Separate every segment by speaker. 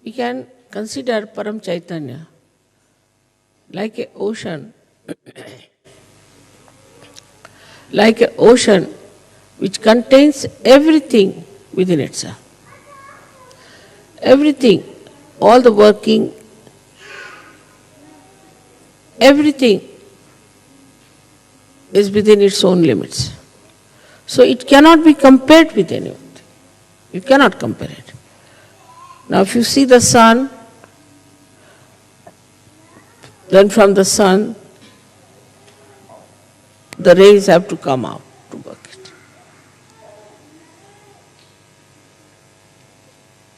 Speaker 1: we can consider Paramchaitanya like an ocean, like an ocean which contains everything within itself. Everything, all the working, everything is within its own limits. So it cannot be compared with anything. You cannot compare it. Now if you see the sun, then from the sun, the rays have to come out to work it.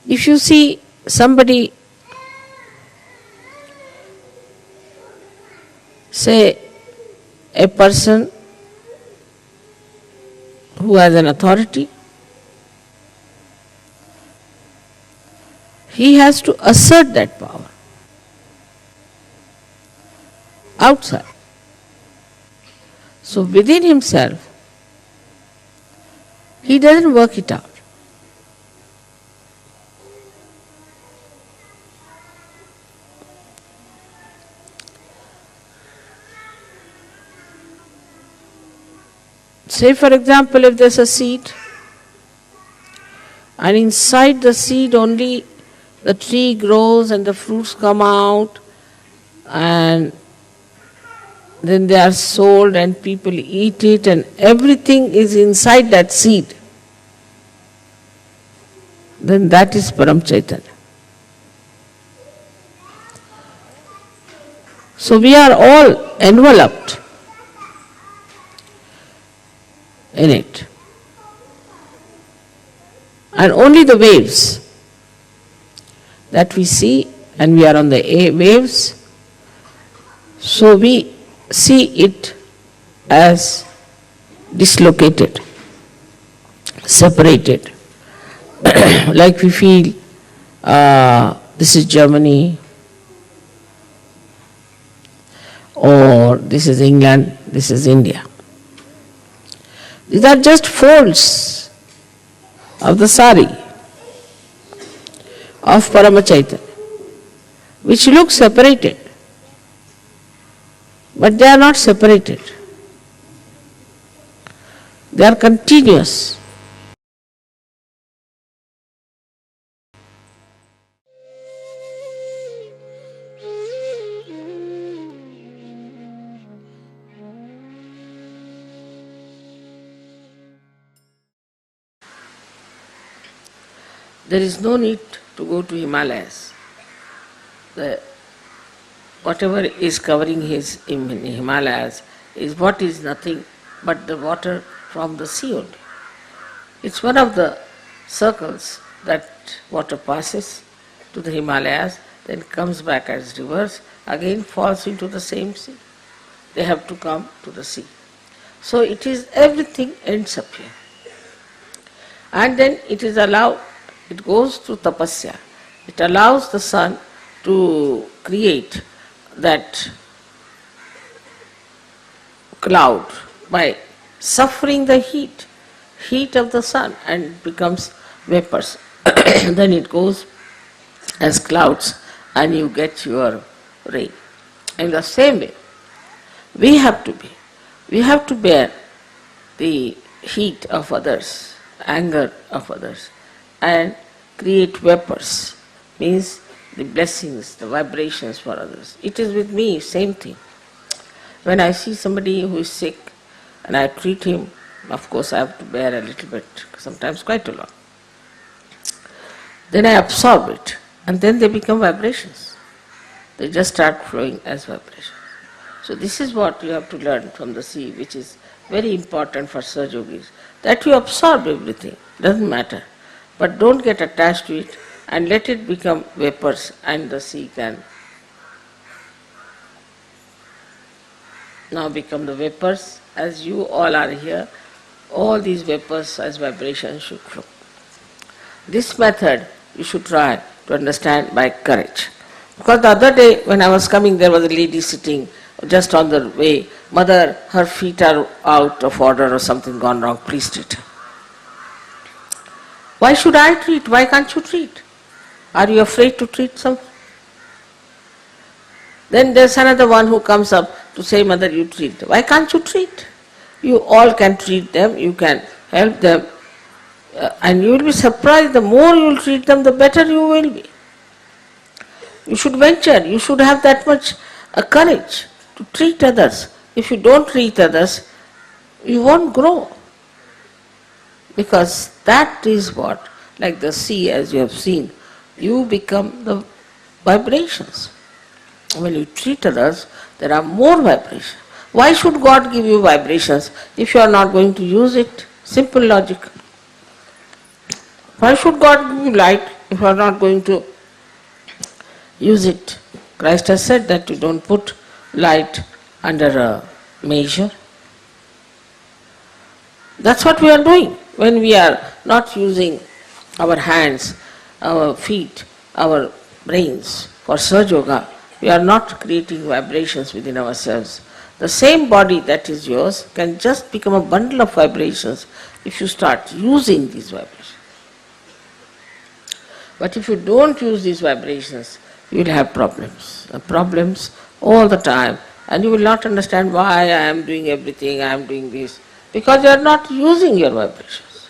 Speaker 1: If you see somebody, say a person who has an authority, he has to assert that power outside. So within himself, he doesn't work it out. Say for example, if there's a seed, and inside the seed only the tree grows and the fruits come out, and then they are sold and people eat it, and everything is inside that seed, then that is Paramchaitanya. So we are all enveloped in it. And only the waves that we see, and we are on the waves, so we see it as dislocated, separated. Like we feel, this is Germany, or this is England, this is India. These are just folds of the sari of Paramchaitanya, which look separated, but they are not separated. They are continuous. There is no need to go to Himalayas. Whatever is covering his Himalayas is what is nothing but the water from the sea only. It's one of the circles that water passes to the Himalayas, then comes back as rivers, again falls into the same sea. They have to come to the sea. So it is, everything ends up here. And then it is allowed, it goes through tapasya. It allows the sun to create that cloud by suffering the heat of the sun, and becomes vapors. Then it goes as clouds and you get your rain. In the same way, we have to bear the heat of others, anger of others, and create vapors, means the blessings, the vibrations for others. It is with me, same thing. When I see somebody who is sick and I treat him, of course I have to bear a little bit, sometimes quite a lot. Then I absorb it, and then they become vibrations. They just start flowing as vibrations. So this is what you have to learn from the sea, which is very important for Sahaja Yogis, that you absorb everything, doesn't matter. But don't get attached to it and let it become vapors, and the sea can now become the vapors. As you all are here, all these vapors as vibrations should flow. This method you should try to understand by courage. Because the other day when I was coming, there was a lady sitting just on the way. Mother, her feet are out of order or something gone wrong, please treat her. Why should I treat? Why can't you treat? Are you afraid to treat someone? Then there's another one who comes up to say, Mother, you treat them. Why can't you treat? You all can treat them, you can help them, and you will be surprised, the more you will treat them, the better you will be. You should venture, you should have that much courage to treat others. If you don't treat others, you won't grow. Because that is what, like the sea as you have seen, you become the vibrations. When you treat others, there are more vibrations. Why should God give you vibrations if you are not going to use it? Simple logic. Why should God give you light if you are not going to use it? Christ has said that you don't put light under a measure. That's what we are doing. When we are not using our hands, our feet, our brains for Sahaja Yoga, we are not creating vibrations within ourselves. The same body that is yours can just become a bundle of vibrations if you start using these vibrations. But if you don't use these vibrations, you will have problems all the time, and you will not understand why I am doing everything, I am doing this, because you are not using your vibrations.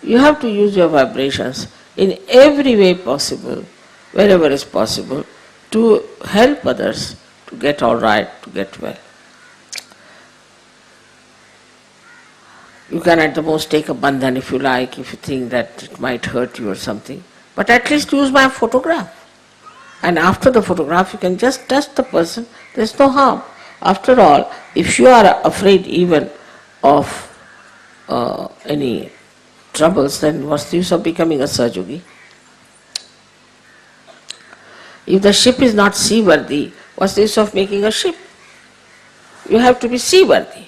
Speaker 1: You have to use your vibrations in every way possible, wherever is possible, to help others to get all right, to get well. You can at the most take a bandhan if you like, if you think that it might hurt you or something, but at least use my photograph. And after the photograph, you can just touch the person, there is no harm. After all, if you are afraid even of any troubles, then what's the use of becoming a Sahaja Yogi? If the ship is not seaworthy, what's the use of making a ship? You have to be seaworthy.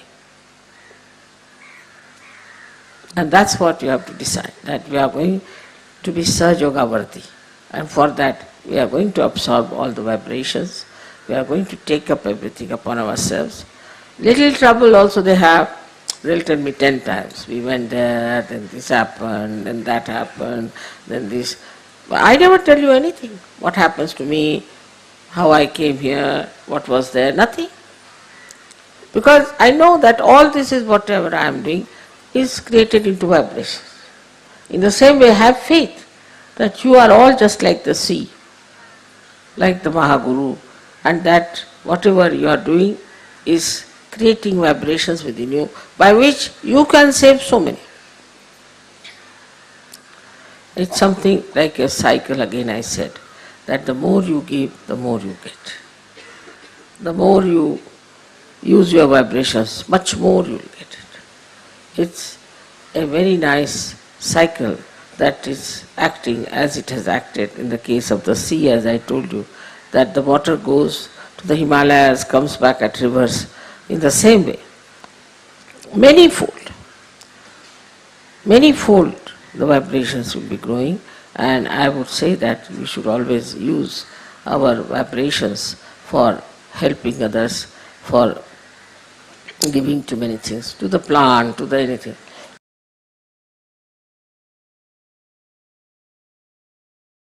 Speaker 1: And that's what you have to decide, that we are going to be Sahaja Yoga worthy. And for that, we are going to absorb all the vibrations. We are going to take up everything upon ourselves. Little trouble also they have. They'll tell me 10 times. We went there, then this happened, then that happened, then this. But I never tell you anything. What happens to me, how I came here, what was there, nothing. Because I know that all this is whatever I am doing is created into vibrations. In the same way, have faith that you are all just like the sea, like the Mahaguru, and that whatever you are doing is creating vibrations within you by which you can save so many. It's something like a cycle, again I said, that the more you give, the more you get. The more you use your vibrations, much more you will get it. It's a very nice cycle that is acting as it has acted in the case of the sea, as I told you, that the water goes to the Himalayas, comes back at rivers in the same way. Manyfold the vibrations will be growing, and I would say that we should always use our vibrations for helping others, for giving to many things, to the plant, to the anything.